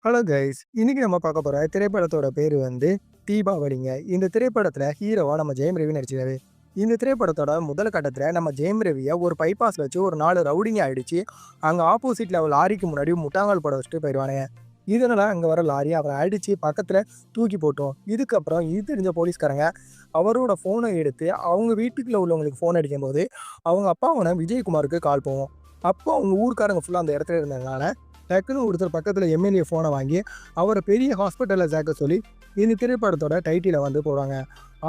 Hello guys. இன்னைக்கு நம்ம பார்க்க போற திரைப்படத்தோட பேரு தீபாவளிங்க. இந்த திரைப்படத்துல ஹீரோவா நம்ம ஜெயம் ரவி நடிச்சிருக்காரு. இந்த திரைப்படத்தோட முதல் கட்டத்துல நம்ம ஜெயம் ரவிய ஒரு பைபாஸ்ல வச்சு ஒரு 4 ரவுடிங்க அடிச்சு, அங்க ஆப்போசிட்ல ஒரு லாரிக்கு முன்னாடி முட்டாங்கால் போட வச்சுட்டு போயிருவானுங்க. இதனால அங்க வர லாரி அவர அடிச்சு பக்கத்துல தூக்கி போட்டோம். இதுக்கப்புறம் இது தெரிஞ்ச போலீஸ்காரங்க அவரோட ஃபோன எடுத்து அவங்க வீட்டுக்குள்ள உள்ளவங்களுக்கு ஃபோன் அடிக்கும்போது, அவங்க அப்பாவான விஜயகுமாருக்கு கால் போகும். அப்போ அவங்க ஊர்க்காரங்க ஃபுல்லா அந்த இடத்துல இருந்ததுனால டக்குன்னு ஒருத்தர் பக்கத்துல எம்எல்ஏ ஃபோனை வாங்கி, அவர பெரிய ஹாஸ்பிட்டல்ல சேர்க்க சொல்லி, இந்த திரைப்படத்தோட டைட்டில போடுவாங்க.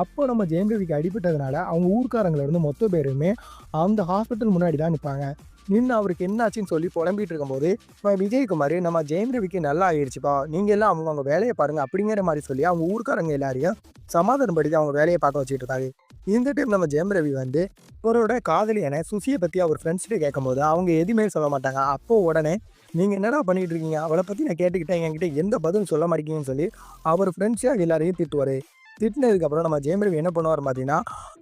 அப்போ நம்ம ஜெயம் ரவிக்கு அடிபட்டதுனால, அவங்க ஊர்க்காரங்கள்ல இருந்து மொத்த பேருமே அந்த ஹாஸ்பிட்டல் முன்னாடி தான் நிப்பாங்க. நின்னு அவருக்கு என்னாச்சுன்னு சொல்லி புலம்பிட்டு இருக்கும்போது, விஜயகுமார் நம்ம ஜெயம் ரவிக்கு நல்லா ஆயிருச்சுப்பா. நீங்க எல்லாம் அவங்கவங்க வேலைய பாருங்க அப்படிங்கிற மாரி சொல்லி, அவங்க ஊர்க்காரங்க எல்லாரையும் சமாதானப்படுத்தி அவங்க வேலைய பார்க்க வச்சுட்டு இருக்காரு. இந்த டைம் நம்ம ஜெயம் ரவி அவரோட காதலியான சுசிய பத்தி அவர் ஃப்ரெண்ட்ஸ்ட்ட கேட்கும்போது, அவங்க எதுவுமே சொல்ல மாட்டாங்க. அப்போ உடனே நீங்க என்னடா பண்ணிட்டு இருக்கீங்க? அவள பத்தி நான் கேட்டுக்கிட்டேன். என்கிட்ட எந்த பதிலும் சொல்ல மாட்டேங்கிறீங்கன்னு சொல்லி, அவர் ஃப்ரெண்ட்ஸா எல்லாரையும் திட்டுவாரு. திட்டுனதுக்கப்புறம் நம்ம ஜெயம் ரவி என்ன பண்ணுவாருன்னு பார்த்தீங்கன்னா,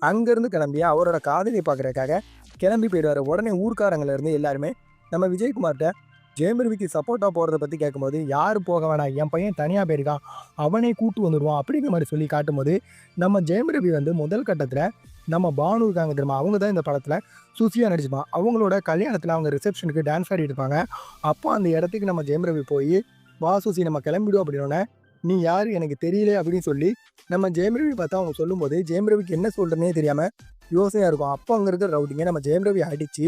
அங்கேருந்து கிளம்பி அவரோட காதலிய பார்க்கறதுக்காக கிளம்பி போயிடுவாரு. உடனே ஊர்க்காரங்கள்ல இருந்து எல்லாருமே நம்ம விஜயகுமார்ட்ட ஜெயம் ரவிக்கு சப்போர்ட்டா போறத பத்தி கேட்கும்போது, "யாரும் போக வேணாம். என் பையன் தனியா போயிருக்கான். அவனே கூட்டு வந்துருவான்." அப்படிங்கிற மாரி சொல்லி காட்டும்போது, நம்ம ஜெயம் ரவி முதல் கட்டத்தில நம்ம பானு இருக்காங்க தெரியுமா? அவங்க தான் இந்த படத்தில சுசியா நடிச்சிருப்பான். அவங்களோட கல்யாணத்தில அவங்க ரிசப்ஷனுக்கு டான்ஸ் ஆடிட்டு இருப்பாங்க. அப்போ அந்த இடத்துக்கு நம்ம ஜெயம் ரவி போயி, "வா சுசி நம்ம கிளம்பிடுவோம்." அப்படின்னோனே, "நீ யாரு எனக்கு தெரியல." அப்படின்னு சொல்லி நம்ம ஜெயம் ரவி பார்த்தா அவங்க சொல்லும்போது, ஜெயம் ரவிக்கு என்ன சொல்றதுன்னே தெரியாம யோசனையா இருக்கும். அப்போ அங்க இருக்கிற ரவுடிங்க நம்ம ஜெயம் ரவிய அடிச்சு,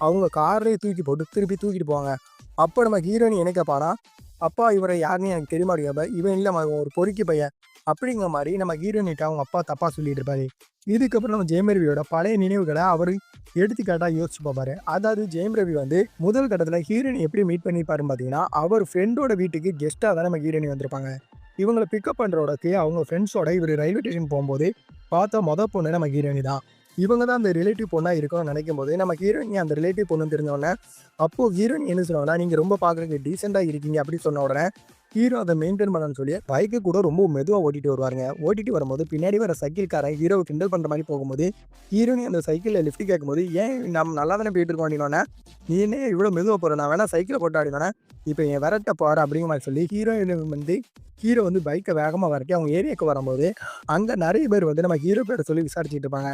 அவங்க கார்லயே தூக்கி போட்டு திருப்பி தூக்கிட்டு போவாங்க. அப்போ நம்ம ஹீரோயின் என்ன கேட்பான்னா, "அப்பா இவர யாருன்னு எனக்கு தெரியுமா?" அப்படிங்கிறப்ப, "இவன் இல்லம்மா, இவன் ஒரு பொறுக்கி பையன்." அப்படிங்கிற மாரி நம்ம ஹீரோயின்ட்ட அவங்க அப்பா தப்பா சொல்லிட்டு இருப்பாரு. இதுக்கப்புறம் நம்ம ஜெயம் ரவியோட பழைய நினைவுகள அவரு எடுத்துக்காட்டா யோசிச்சு பார்ப்பாரு. அதாவது ஜெயம் ரவி முதல் கட்டத்துல ஹீரோயின எப்படி மீட் பண்ணியிருப்பாருன்னு பார்த்தீங்கன்னா, அவர் ஃப்ரெண்டோட வீட்டுக்கு கெஸ்ட்டா தான் நம்ம ஹீரோயின் வந்திருப்பாங்க. இவங்கள பிக்கப் பண்றோடக்கு அவங்க ஃப்ரெண்ட்ஸோட இவரு ரயில்வே ஸ்டேஷன் போம்போது பார்த்த பொண்ணு நம்ம ஹீரோயினி தான். இவங்க தான் அந்த ரிலேட்டிவ் பொண்ணா இருக்கணும்னு நினைக்கும்போது, நம்ம ஹீரோயினி அந்த ரிலேட்டிவ் பொண்ணுன்னு தெரிஞ்ச அப்போ ஹீரோயின் என்ன சொல்லுவாங்கன்னா, "நீங்க ரொம்ப பார்க்குறதுக்கு டீசென்ட்டா இருக்கீங்க." அப்படி சொன்ன உடனே, ஹீரோ அத மெயின்டெயின் பண்ணணும்னு சொல்லி பைக்க கூட ரொம்ப மெதுவா ஓட்டிட்டு வருவாருங்க. ஓட்டிட்டு வரும்போது பின்னாடி வர சைக்கிள்காரன் ஹீரோவ கிண்டல் பண்ற மாரி போகும்போது, ஹீரோயினி அந்த சைக்கிள்ல லிஃப்ட் கேட்கும்போது, "ஏன் நம்ம நல்லா தானே போயிட்டு இருக்கோம்." அப்படின்னோனே, "நீ என்ன இவ்வளோ மெதுவா போற? நான் வேணா சைக்கிள போட்டு." அப்படின்னோனே, "இப்ப என் விரட்ட பாரு." அப்படிங்கிற மாரி சொல்லி ஹீரோ பைக்க வேகமா விரட்டி அவங்க ஏரியாவுக்கு வரும்போது, அங்க நெறைய பேர் நம்ம ஹீரோ பேர சொல்லி விசாரிச்சுட்டு இருப்பாங்க.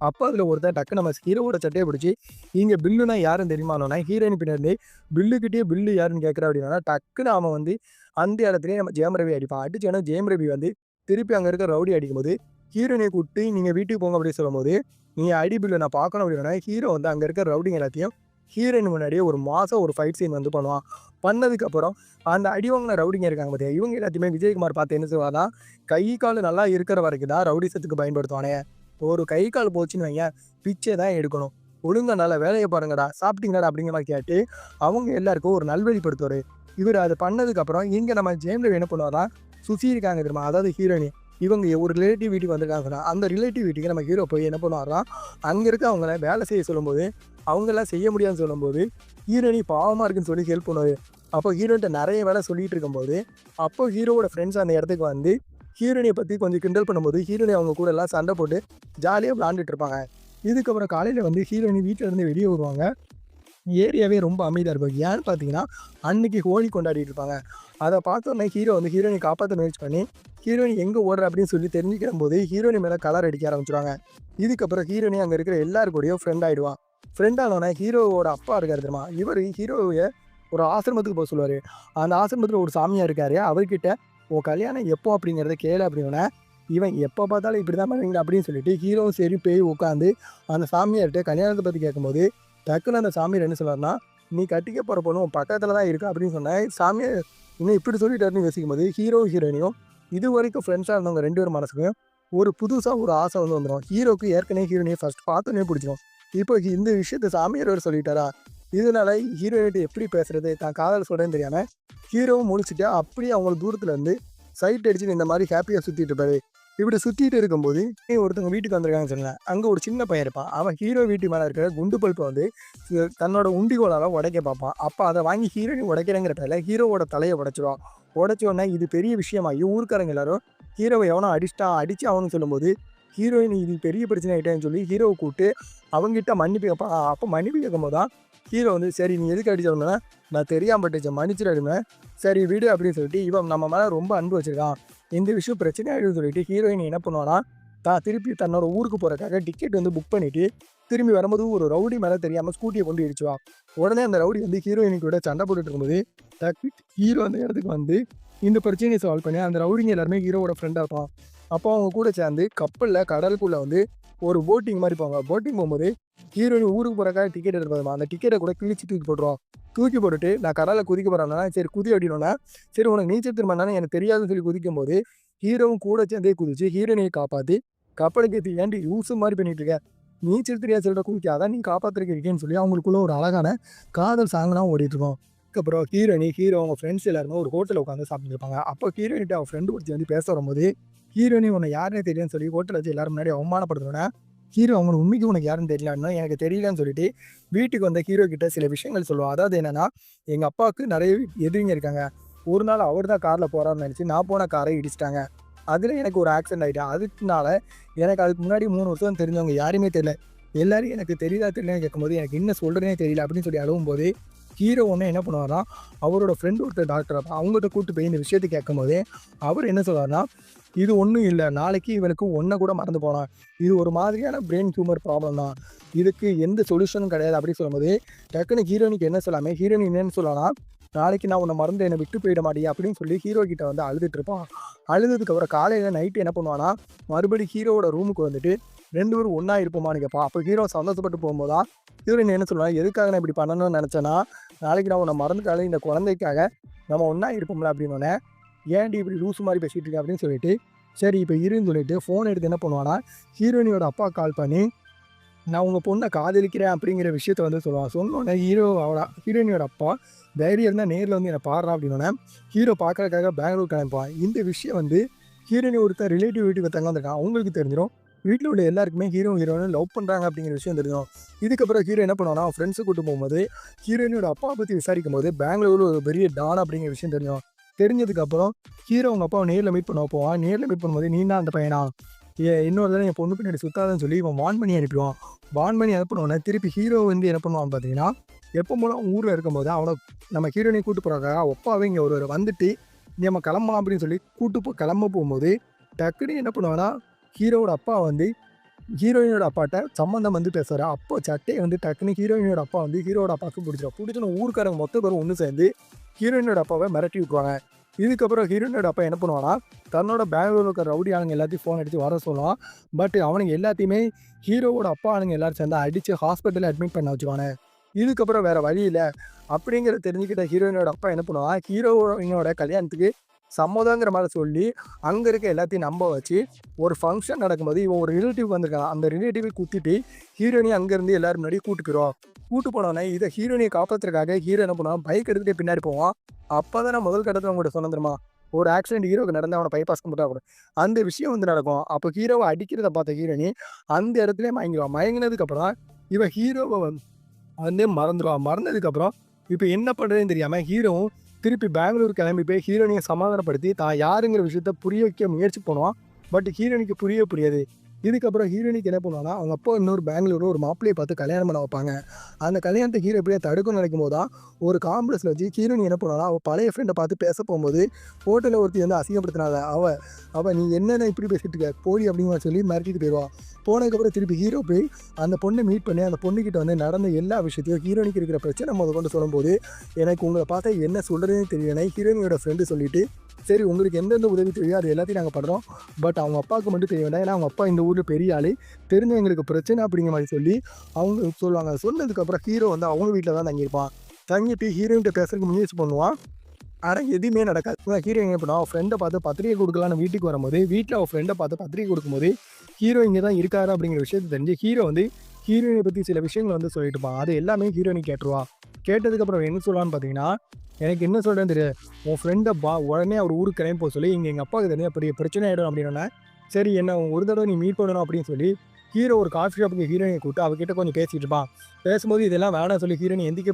அப்போ அதில ஒருத்தன் டக்குனு நம்ம ஹீரோவோட சட்டைய பிடிச்சு, "இங்க பில்லுனா யாருன்னு தெரியுமான்னோனே." ஹீரோயின் பின்னாடி பில்லுகிட்டயே பில்லு யாருன்னு கேட்குற அப்படின்னோனே, டக்குனு அவன் அந்த இடத்துலயே நம்ம ஜெயம் ரவி அடிப்பான். அடிச்சோனே ஜெயம் ரவி திருப்பி அங்க இருக்க ரவுடி அடிக்கும்போது, ஹீரோயினைய கூப்பிட்டு, "நீங்க வீட்டுக்கு போங்க." அப்படின்னு சொல்லும்போது, "நீ அடி பில்லு நான் பார்க்கணும்." அப்படின்னோனே, ஹீரோ அங்க இருக்க ரவுடிங்க எல்லாத்தையும் ஹீரோயின் முன்னாடியே ஒரு மாசா ஒரு ஃபைட் சீன் பண்ணுவான். பண்ணதுக்கப்புறம் அந்த அடி வாங்குன ரவுடிங்க இருக்காங்க பார்த்தியா, இவங்க எல்லாத்தையுமே விஜயகுமார் பார்த்து என்ன செய்வார்னா, கை, கால் நல்லா இருக்கிற வரைக்கும் தான் ரவுடிசத்துக்கு பயன்படுத்துவானே. ஒரு கை, கால் போச்சுன்னு வையேன், பிச்சை தான் எடுக்கணும். "ஒழுங்கா நல்ல வேலைய பாருங்கடா, சாப்பிட்டீங்களாடா?" அப்படிங்கிற மாரி கேட்டு, அவங்க எல்லாருக்கும் ஒரு நல்வழிப்படுத்துவாரு. இவரு அத பண்ணதுக்கப்புறம், இங்க நம்ம ஜெயம் ரவி என்ன பண்ணுவார்னா, சுசி இருக்காங்க தெரியுமா? அதாவது ஹீரோயினி. இவங்க ஒரு ரிலேட்டிவ் வீட்டுக்கு வந்திருக்காங்க சொன்னா, அந்த ரிலேட்டிவ் வீட்டுக்கு நம்ம ஹீரோ போய் என்ன பண்ணுவார்னா, அங்க இருக்க அவங்கள வேலை செய்ய சொல்லும்போது, அவங்கலாம் செய்ய முடியாதுன்னு சொல்லும்போது, ஹீரோயினி பாவமா இருக்குன்னு சொல்லி ஹெல்ப் பண்ணுவாரு. அப்போ ஹீரோயின்ட்ட நெறைய வேலை சொல்லிட்டு இருக்கும்போது, அப்போ ஹீரோவோட ஃப்ரெண்ட்ஸ் அந்த இடத்துக்கு ஹீரோயினிய பத்தி கொஞ்சம் கிண்டல் பண்ணும்போது, ஹீரோயினி அவங்க கூட எல்லாம் சண்டை போட்டு ஜாலியா விளையாண்டுட்டு இருப்பாங்க. இதுக்கப்புறம் காலையில ஹீரோயினி வீட்ல இருந்து வெளிய வருவாங்க. ஏரியாவே ரொம்ப அமைதியா இருக்கும். ஏன்னு பார்த்தீங்கன்னா, அன்னைக்கு ஹோலி கொண்டாடிட்டு இருப்பாங்க. அத பார்த்தோனே ஹீரோ ஹீரோயினிய காப்பாத்த முயற்சி பண்ணி, ஹீரோயின் எங்க ஓடுற அப்படின்னு சொல்லி தெரிஞ்சுக்கிறம்போது, ஹீரோயினி மேல கலர் அடிக்க ஆரம்பிச்சுருவாங்க. இதுக்கப்புறம் ஹீரோயினி அங்க இருக்கிற எல்லார் கூடயும் ஃப்ரெண்ட் ஆயிடுவா. ஃப்ரெண்ட் ஆனோனே ஹீரோவோட அப்பா இருக்காரு தெரியுமா? இவரு ஹீரோவ ஒரு ஆசிரமத்துக்கு சொல்லுவாரு. அந்த ஆசிரமத்தில ஒரு சாமியார் இருக்காரு. அவர்கிட்ட "உன் கல்யாணம் எப்போ அப்படிங்கிறத கேளு." அப்படின்னோனே, இவன் எப்ப பார்த்தாலும் இப்படிதான் பண்ணுவீங்களா அப்படின்னு சொல்லிட்டு ஹீரோவும் சரி போய் உட்காந்து அந்த சாமியார்ட்ட கல்யாணத்த பத்தி கேட்கும்போது, டக்குனு அந்த சாமியார் என்ன சொல்றாருன்னா, "நீ கட்டிக்க போற பொண்ணு உன் பக்கத்துல தான் இருக்கா." அப்படின்னு சொன்னேன். சாமியார் என்ன இப்படி சொல்லிட்டாருன்னு யோசிக்கும்போது, ஹீரோ, ஹீரோயினியும் இதுவரைக்கும் ஃப்ரெண்ட்ஸா இருந்தவங்க 2 பேர் மனசுக்கும் ஒரு புதுசா ஒரு ஆசை வந்துரும். ஹீரோக்கு ஏற்கனவே ஹீரோயினிய ஃபர்ஸ்ட் பார்த்தோனே பிடிச்சிரும். இப்போ இந்த விஷயத்த சாமியார் வேற சொல்லிட்டாரா, இதனால ஹீரோயின்ட்ட எப்படி பேசுறது, தான் காதல் சொல்றேன்னு தெரியாம, ஹீரோவும் முழிச்சுட்டு அப்படியே அவங்க தூரத்துல இருந்து சைட் அடிச்சுட்டு இந்த மாரி ஹேப்பியா சுத்திட்டு இருப்பாரு. இப்படி சுத்திட்டு இருக்கும்போது, ஒருத்தவங்க வீட்டுக்கு வந்திருக்காங்கன்னு சொன்னேன். அங்க ஒரு சின்ன பையன் இருப்பான். அவன் ஹீரோ வீட்டு மேல இருக்கிற குண்டு பல்ப தன்னோட உண்டிகோலால உடைக்க பார்ப்பான். அப்ப அத வாங்கி ஹீரோயின் உடைக்கிறேங்கிற பேர்ல ஹீரோவோட தலைய உடைச்சுருவான். உடைச்ச உடனே இது பெரிய விஷயமாகி ஊர்க்காரங்க எல்லாரும் ஹீரோவ எவனோ அடிச்சுட்டான், அடிச்சு அவனுக்கு சொல்லும்போது, ஹீரோயின் இது பெரிய பிரச்சனை ஆயிட்டேன்னு சொல்லி ஹீரோவ கூப்பிட்டு அவங்கிட்ட மன்னிப்பு கேட்பான். அப்ப மன்னிப்பு கேட்கும்போது தான் ஹீரோ வந்து சரி நீ எதுக்கு அடிச்சவனா, நான் தெரியாம பட்டுச்சேன் மன்னிச்சிடுமே, சரி விடு அப்படின்னு சொல்லிட்டு இவன் நம்ம மேலே ரொம்ப அன்பு வச்சிருக்கான், இந்த விஷயம் பிரச்சனை ஆகிடுன்னு சொல்லிட்டு ஹீரோயின் என்ன பண்ணுவானா, திருப்பி தன்னோட ஊருக்கு போகிறக்காக டிக்கெட் வந்து புக் பண்ணிவிட்டு திரும்பி வரும்போது ஒரு ரவுடி மேலே தெரியாமல் ஸ்கூட்டியை கொண்டு இடிச்சுவான். உடனே அந்த ரவுடி வந்து ஹீரோயினுக்கு விட சண்டை போட்டுட்டு இருக்கும்போது ஹீரோ அந்த இடத்துக்கு வந்து இந்த பிரச்சனையை சால்வ் பண்ணி அந்த ரவுடிங்க எல்லாருமே ஹீரோவோட ஃப்ரெண்டாக இருப்பான். அப்போ அவங்க கூட சேர்ந்து கப்பலில் கடலுக்குள்ளே வந்து ஒரு போட்டிங் மாதிரி போவாங்க. போட்டிங் போகும்போது ஹீரோயின் ஊருக்கு போகிறக்காக டிக்கெட் எடுத்து அந்த டிக்கெட்டை கூட கிழிச்சு தூக்கி போட்டுருவோம். தூக்கி போட்டுட்டு நான் கடலில் குதிக்க போகிறேன்னா சரி குதி அப்படின்னா, சரி உனக்கு நீச்சல் திரும்பினாலும் எனக்கு தெரியாதுன்னு சொல்லி குதிக்கும் போது ஹீரோவும் கூட சேர்ந்தே குதிச்சு ஹீரோயினையை காப்பாற்றி கப்பலுக்கு ஏற்றி ஏன்டி யூஸு மாதிரி பண்ணிட்டு இருக்க, நீச்சல் தெரியாது சொல்கிற குதிக்காதான் நீ காப்பாற்றிருக்கேன்னு சொல்லி அவங்களுக்குள்ள ஒரு அழகான காதல் சாங்லாம் ஓடிட்டுருக்கோம். அதுக்கப்புறம் ஹீரோ அவங்க ஃப்ரெண்ட்ஸ் எல்லாருமே ஒரு ஹோட்டலில் உட்காந்து சாப்பிட்டுருப்பாங்க. அப்போ ஹீரோயின்ட்டு அவன் ஃப்ரெண்டு ஒருத்தி வந்து பேச வரும்போது ஹீரோயினி உன்னை யாருன்னே தெரியும்னு சொல்லி ஹோட்டலில் வச்சு எல்லாரும் முன்னாடி அவமானப்படுத்துனோன்னா, ஹீரோ அவங்களுக்கு உண்மைக்கு உனக்கு யாருன்னு தெரியலன்னா எனக்கு தெரியலன்னு சொல்லிட்டு வீட்டுக்கு வந்த ஹீரோ கிட்ட சில விஷயங்கள் சொல்லுவான். அதாவது என்னன்னா, எங்கள் அப்பாவுக்கு நிறைய எதிரிங்க இருக்காங்க. ஒரு நாள் அவர் தான் காரில் போகிறாருன்னு நினச்சி நான் போன காரை இடிச்சிட்டாங்க. அதில் எனக்கு ஒரு ஆக்சிடென்ட் ஆகிட்டேன். அதுக்குனால எனக்கு அதுக்கு முன்னாடி 3 வருஷம் தெரிஞ்சவங்க யாருமே தெரியல. எல்லாரும் எனக்கு தெரியுதா தெரியலன்னு கேட்கும்போது எனக்கு என்ன சொல்கிறேனே தெரியல அப்படின்னு சொல்லி அழுவும்போது ஹீரோ ஒன்று என்ன பண்ணுவார்னா, அவரோட ஃப்ரெண்டு ஒருத்தர் டாக்டர் அப்போ அவங்ககிட்ட கூப்பிட்டு போய் இந்த விஷயத்தை கேட்கும்போதே அவர் என்ன சொல்வார்னா, இது ஒன்றும் இல்லை, நாளைக்கு இவனுக்கு ஒன்றை கூட மறந்து போனான், இது ஒரு மாதிரியான பிரெயின் டியூமர் ப்ராப்ளம் தான், இதுக்கு எந்த சொல்யூஷனும் கிடையாது அப்படின்னு சொல்லும்போது டக்குன்னு ஹீரோயினுக்கு என்ன சொல்லாமல் ஹீரோயின் என்னன்னு சொல்லலாம், நாளைக்கு நான் உன்னை மறந்து என்னை விட்டு போயிட மாட்டேன் அப்படின்னு சொல்லி ஹீரோ கிட்ட வந்து அழுதுட்டு இருப்பான். அழுதுக்கப்புறம் காலையில் நைட்டு என்ன பண்ணுவான்னா, மறுபடியும் ஹீரோவோட ரூமுக்கு வந்துட்டு 2 பேரும் ஒன்றா இருப்போமான்னு கேட்பான். அப்போ ஹீரோ சந்தோஷப்பட்டு போகும்போது தான் ஹீரோயின் என்ன சொல்லுவாங்க, எதுக்காக நான் இப்படி பண்ணணும்னு நினச்சேன்னா, நாளைக்கு நான் உன்னை மறந்துட்டாலும் இந்த குழந்தைக்காக நம்ம ஒன்றா இருப்போம்ல அப்படின்னோடனே, ஏன்டி இப்படி லூசு மாதிரி பேசிகிட்டு இருக்க அப்படின்னு சொல்லிட்டு, சரி இப்போ இருன்னு சொல்லிட்டு ஃபோன் எடுத்து என்ன பண்ணுவான்னா, ஹீரோயினியோட அப்பா கால் பண்ணி நான் உங்கள் பொண்ணை காதலிக்கிறேன் அப்படிங்கிற விஷயத்த வந்து சொல்லுவான். சொன்னோடனே ஹீரோயினியோட அப்பா தைரியம் இருந்தால் நேரில் வந்து என்னை பாடுறான் அப்படின்னோடனே ஹீரோ பார்க்கறதுக்காக பெங்களூர் கிளம்பிப்பான். இந்த விஷயம் வந்து ஹீரோயினி ஒருத்தர் ரிலேட்டிவ் வீட்டுக்கு தங்க வந்திருக்கான், அவங்களுக்கு தெரிஞ்சிடும். வீட்டில் உள்ள எல்லாருக்குமே ஹீரோயின் லவ் பண்ணுறாங்க அப்படிங்கிற விஷயம் தெரியும். இதுக்கப்புறம் ஹீரோ என்ன பண்ணுவானா, அவன் ஃப்ரெண்ட்ஸை கூட்டு போகும்போது ஹீரோயினோட அப்பாவை பற்றி விசாரிக்கும் போது பெங்களூரில் ஒரு பெரிய டான் அப்படிங்கிற விஷயம் தெரியும். தெரிஞ்சதுக்கப்புறம் ஹீரோ அவங்க அப்பாவை நேரில் மீட் பண்ண போவான். நேரில் மீட் பண்ணும்போது நீ தான் அந்த பையனா, இன்னொரு தடவை என் பொண்ணு பின்னாடி சுத்தாதுன்னு சொல்லி இவன் வான் பண்ணி அனுப்பிடுவான். வான் பண்ணி அனுப்பினோடனே திருப்பி ஹீரோ வந்து என்ன பண்ணுவான்னு பார்த்தீங்கன்னா, எப்போ போல ஊரில் இருக்கும்போது அவனை நம்ம ஹீரோயினை கூட்டு போகிறாங்க, அப்பாவே இங்கே ஒரு வந்துட்டு நம்ம கிளம்பலாம் அப்படின்னு சொல்லி கிளம்ப போகும்போது டக்குனு என்ன பண்ணுவான்னா, ஹீரோவோட அப்பா வந்து ஹீரோயினோட அப்பாட்ட சம்மந்தம் வந்து பேசுகிறார். அப்போ சட்டையை வந்து டக்குன்னு ஹீரோயினோட அப்பா வந்து ஹீரோட அப்பாவுக்கு பிடிச்சோன்னு ஊருக்காரங்க மொத்த பேரும் ஒன்று சேர்ந்து ஹீரோயினோட அப்பாவை மிரட்டி விட்ருவாங்க. இதுக்கப்புறம் ஹீரோயினோட அப்பா என்ன பண்ணுவான்னா, தன்னோட பெங்களூரில் இருக்கிற ரவுடி ஆளுங்க எல்லாத்தையும் ஃபோன் அடித்து வர சொல்லுவான். பட் அவனுங்க எல்லாத்தையுமே ஹீரோவோட அப்பா ஆளுங்க எல்லோரும் சேர்ந்து அடித்து ஹாஸ்பிட்டலில் அட்மிட் பண்ண வச்சுக்குவானே. இதுக்கப்புறம் வேறு வழி இல்லை அப்படிங்கிறத தெரிஞ்சுக்கிட்ட ஹீரோயினோட அப்பா என்ன பண்ணுவான், ஹீரோயினோட கல்யாணத்துக்கு சம்மதங்கிற மாதிரி சொல்லி அங்கே இருக்க எல்லாத்தையும் நம்ப வச்சு ஒரு ஃபங்க்ஷன் நடக்கும்போது இவன் ஒரு ரிலேட்டிவ் வந்திருக்கான், அந்த ரிலேட்டிவை குத்திட்டு ஹீரோயினி அங்கேருந்து எல்லோரும் முன்னாடி கூட்டு போனோன்னே இதை ஹீரோயினியை காப்பாற்றுறதுக்காக ஹீரோ என்ன பண்ணுவான், பைக் எடுத்துகிட்டு பின்னாடி போவான். அப்போ தான் நான் முதல் கட்டத்தில் அவங்கள்ட்ட சொன்ன தெரியுமா, ஒரு ஆக்சிடென்ட் ஹீரோக்கு நடந்து அவனை பைபாஸ் மட்டும் அந்த விஷயம் வந்து நடக்கும். அப்போ ஹீரோவை அடிக்கிறத பார்த்த ஹீரோயினி அந்த இடத்துலேயே மயங்கிடுவான். மயங்கினதுக்கப்புறம் இவன் ஹீரோவை வந்து மறந்துடுவான். மறந்ததுக்கப்புறம் இப்போ என்ன பண்ணுறதுன்னு தெரியாமல் ஹீரோவும் திருப்பி பெங்களூர் கிளம்பி போய் ஹீரோயினியை சமாதானப்படுத்தி தான் யாருங்கிற விஷயத்த புரிய வைக்க முயற்சி பண்ணுவான். பட் ஹீரோயினிக்கு புரியாது. இதுக்கப்புறம் ஹீரோயினிக்கு என்ன பண்ணுவாங்கன்னா, அவங்க அப்பா இன்னொரு பெங்களூரில் ஒரு மாப்பிள்ளையை பார்த்து கல்யாணம் பண்ண வைப்பாங்க. அந்த கல்யாணத்தை ஹீரோ எப்படியா தடுக்கணும்னு நினைக்கும் போது தான் ஒரு காம்ப்ளெக்ஸில் வச்சு ஹீரோயினி என்ன பண்ணுவாங்கன்னா, அவள் பழைய ஃப்ரெண்டை பார்த்து பேச போகும்போது ஹோட்டலில் ஒருத்தி வந்து அசிங்கப்படுத்தினால அவள் நீ என்னென்ன இப்படி பேசிட்டு இருக்க போடி அப்படிங்கிற சொல்லி மிரட்டிட்டு போயிடுவான். போனதுக்கப்புறம் திருப்பி ஹீரோ போய் அந்த பொண்ணை மீட் பண்ணி அந்த பொண்ணுக்கிட்ட வந்து நடந்த எல்லா விஷயத்தையும் ஹீரோயினிக்கு இருக்கிற பிரச்சனை கொண்டு சொல்லும்போது எனக்கு உங்களை பார்த்தா என்ன சொல்கிறதுன்னு தெரியல. ஹீரோயினியோட ஃப்ரெண்டு சொல்லிவிட்டு சரி உங்களுக்கு எந்தெந்த உதவி தெரியும் அது எல்லாத்தையும் நாங்கள் பண்ணுறோம், பட் அவங்க அப்பாவுக்கு மட்டும் தெரிய வேண்டாம், ஏன்னா அவங்க அப்பா இந்த ஊரில் பெரிய ஆள், தெரிஞ்ச எங்களுக்கு பிரச்சனை அப்படிங்கிற மாதிரி சொல்லி அவங்க சொல்லுவாங்க. சொன்னதுக்கப்புறம் ஹீரோ வந்து அவங்க வீட்டில் தான் தங்கியிருப்பான். தங்கிட்டு ஹீரோயின்கிட்ட பேசுறதுக்கு முயற்சி பண்ணுவான். ஆனால் எதுவுமே நடக்காது. ஹீரோ என்ன பண்ணுவான், அவள் ஃப்ரெண்டை பார்த்து பத்திரிகை கொடுக்கலான்னு வீட்டுக்கு வரும்போது வீட்டில் அவள் ஃப்ரெண்டை பார்த்து பத்திரிகை கொடுக்கும்போது ஹீரோ இங்கே தான் இருக்காரு அப்படிங்கிற விஷயத்தை தெரிஞ்சு ஹீரோ வந்து ஹீரோயினை பற்றி சில விஷயங்களை வந்து சொல்லிட்டு இருப்பான். அது எல்லாமே ஹீரோயினி கேட்டுருவா. கேட்டதுக்கப்புறம் என்ன சொல்லலான்னு பார்த்தீங்கன்னா, எனக்கு என்ன சொல்கிறேன்னு தெரியாது, உன் ஃப்ரெண்டை உடனே அவர் ஊருக்கு கிளம்பி போக சொல்லி இங்கே எங்கள் அப்பாவுக்கு தெரிஞ்ச பெரிய பிரச்சனை ஆகிடும் அப்படின்னா, சரி என்ன ஒரு தடவை நீ மீட் பண்ணணும் அப்படின்னு சொல்லி ஹீரோ ஒரு காஃபி ஷாப்புக்கு ஹீரோயினை கூப்பிட்டு அவகிட்ட கொஞ்சம் பேசிகிட்டு இருப்பான். பேசும்போது இதெல்லாம் வேணாம் சொல்லி ஹீரோயினி எந்திச்சு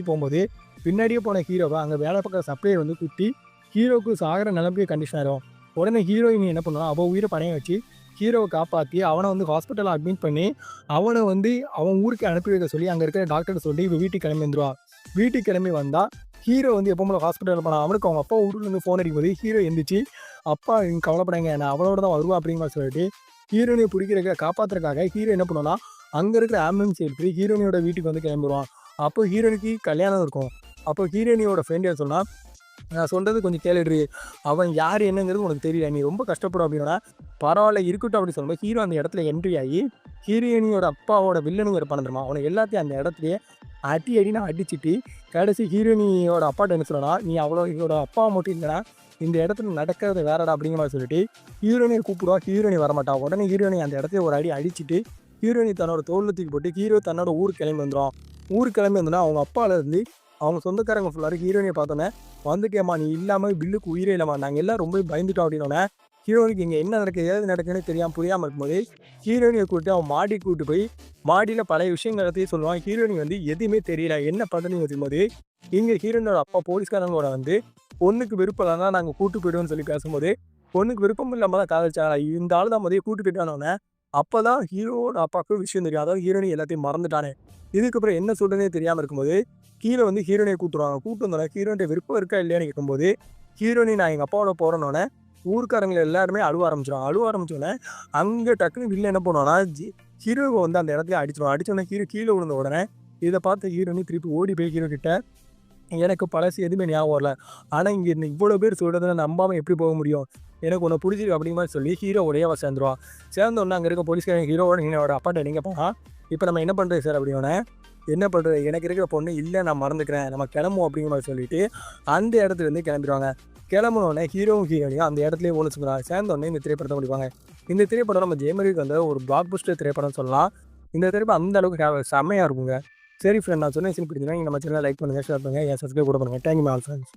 போகும்போது பின்னாடியே போன ஹீரோவை அங்கே வேலை பார்க்குற சப்ளையர் வந்து குத்தி ஹீரோவுக்கு சாகிற நிலமைக்கு கண்டிஷன் ஆகிடும். உடனே ஹீரோயின் என்ன பண்ணுவான், அவள் உயிரை பணைய வச்சு ஹீரோவை காப்பாற்றி அவனை வந்து ஹாஸ்பிட்டலில் அட்மிட் பண்ணி அவனை வந்து அவன் ஊருக்கு அனுப்பி வைக்க சொல்லி அங்கே இருக்கிற டாக்டர் சொல்லி இவன் வீட்டுக்கு கிளம்பி வந்துடுவான். வீட்டுக்கு கிளம்பி வந்தால் ஹீரோ வந்து எப்போ போல ஹாஸ்பிட்டலில் போனால் அவனுக்கு அவங்க அப்பா ஊர்லேருந்து ஃபோன் அடிக்கும்போது ஹீரோ எந்திரிச்சு அப்பா நீங்கள் கவலைப்படாங்க நான் அவளோட தான் வருவா அப்படிங்கிற சொல்லிட்டு ஹீரோனியை பிடிக்கிறக்க காப்பாற்றுறதுக்காக ஹீரோ என்ன பண்ணுவான்னா அங்கே இருக்கிற ஆம்புலன்ஸ் எடுத்து ஹீரோனியோட வீட்டுக்கு வந்து கிளம்பிடுவான். அப்போ ஹீரோனுக்கு கல்யாணம் இருக்கும். அப்போ ஹீரோனியோட ஃப்ரெண்ட் என்ன சொன்னால் நான் சொல்கிறது கொஞ்சம் கேளுடி, அவன் யார் என்னங்கிறது உனக்கு தெரியல, நீ ரொம்ப கஷ்டப்படும் அப்படின்னா பரவாயில்ல இருக்கட்டும் அப்படின்னு சொல்லும்போது ஹீரோ அந்த இடத்துல என்ட்ரி ஆகி ஹீரோயினியோட அப்பாவோட வில்லனுங்க இருப்பான் தெரியுமா அவனை எல்லாத்தையும் அந்த இடத்துலையே அடின்னு அடிச்சுட்டு கடைசி ஹீரோயினியோட அப்பாட்ட என்ன சொல்லனா நீ அவளோட அப்பா மட்டும் இல்லைனா இந்த இடத்துல நடக்கிறது வேறடா அப்படிங்கிற மாதிரி சொல்லிட்டு ஹீரோயினியை கூப்பிடுவா. ஹீரோயினி வரமாட்டா. உடனே ஹீரோயினி அந்த இடத்துல ஒரு அடி அடிச்சுட்டு ஹீரோயினி தன்னோட தோளில் தூக்கி போட்டு ஹீரோ தன்னோட ஊருக்கு கிளம்பி வந்துடும். ஊருக்கு கிளம்பி வந்தோன்னா அவங்க அப்பாலேருந்து அவங்க சொந்தக்காரங்க ஃபுல்லாக ஹீரோயினியை பார்த்தோன்னே வந்துக்கேம்மா நீ இல்லாமல் பில்லுக்கு உயிரே இல்லைம்மா நாங்கள் எல்லாம் ரொம்ப பயந்துட்டோம் அப்படின்னோடனே ஹீரோயினுக்கு இங்கே என்ன நடக்குது ஏது நடக்குதுன்னு தெரியாமல் புரியாமல் இருக்கும்போது ஹீரோயினியை கூப்பிட்டு அவன் மாடி கூப்பிட்டு போய் மாடியில் பழைய விஷயங்கள் எல்லாத்தையும் சொல்லுவான். ஹீரோயினி வந்து எதுவுமே தெரியல என்ன பண்ணுறதுன்னு வச்சுக்கும்போது இங்கே ஹீரோயினோட அப்பா போலீஸ்காரங்களோட வந்து பொண்ணுக்கு விருப்பம் இல்லைன்னா நாங்கள் கூட்டு போய்டுவோம்னு சொல்லி பேசும்போது பொண்ணுக்கு விருப்பம் இல்லாமல் தான் காதலிச்சாங்க. இந்த ஆள் தான் முதல்ல கூட்டு போயிட்டானோன்னே அப்போ தான் ஹீரோட அப்பாவுக்கு விஷயம் தெரியும். அதாவது ஹீரோயினி எல்லாத்தையும் மறந்துட்டானே. இதுக்கப்புறம் என்ன சொல்கிறதே தெரியாமல் இருக்கும்போது கீழே வந்து ஹீரோயினியை கூப்பிடுவாங்க. கூப்பிட்டு வந்தோடனே ஹீரோயின்ட்ட விருப்பம் இருக்கா இல்லையான்னு கேட்கும்போது ஹீரோயினி நான் எங்கள் அப்பாவோட போகிறனோடனே ஊருக்காரங்களை எல்லாருமே அழுவ ஆரம்பிச்சோடனே அங்கே டக்குன்னு வில்ல என்ன பண்ணுவான்னா ஹீரோவை வந்து அந்த இடத்துல அடிச்சோடனே ஹீரோ கீழே விழுந்த உடனே இதை பார்த்து ஹீரோயினி திருப்பி ஓடி போய் ஹீரோ கிட்ட எனக்கு பழசு எதுவுமே ஞாபகம் வரல, ஆனால் இங்கே இவ்வளோ பேர் சொல்கிறத நம்பாமல் எப்படி போக முடியும், எனக்கு ஒன்று புரிஞ்சிருக்கு அப்படிங்கிற மாதிரி சொல்லி ஹீரோவோடையே அவள் சேர்ந்துருவான். சேர்ந்தோடனே அங்கே இருக்க போலீஸ்காரங்க ஹீரோவோட என்னோட அப்பாட்ட நீங்கள் போனால் இப்போ நம்ம என்ன பண்ணுறது சார் அப்படின்னோடனே என்ன பண்ணுறது எனக்கு இருக்கிற பொண்ணு இல்லை நான் மறந்துக்கிறேன் நம்ம கிளம்புவோம் அப்படிங்கிற மாதிரி சொல்லிட்டு அந்த இடத்துலேருந்து கிளம்பிடுவாங்க. கிளம்புனோடனே ஹீரோவும் ஹீரோனையும் அந்த இடத்துலேயே ஒழிச்சுக்கிறாங்க. சேர்ந்தோடனே இந்த திரைப்படத்தை முடிப்பாங்க. இந்த திரைப்படம் நம்ம ஜெயமரிக்கு வந்து ஒரு பிளாக் பஸ்டர் திரைப்படம் சொல்லலாம். இந்த திரைப்படம் அந்த அளவுக்கு செம்மையாக இருக்குங்க. சரி ஃப்ரெண்ட் நான் சொன்ன விஷயம் பிடிச்சிங்கன்னா நீங்கள் நம்ம சேனலை லைக் பண்ணுங்கள் ஷேர் பண்ணுங்கள் சப்ஸ்கிரைப் கூட பண்ணுங்கள். Thank you all friends.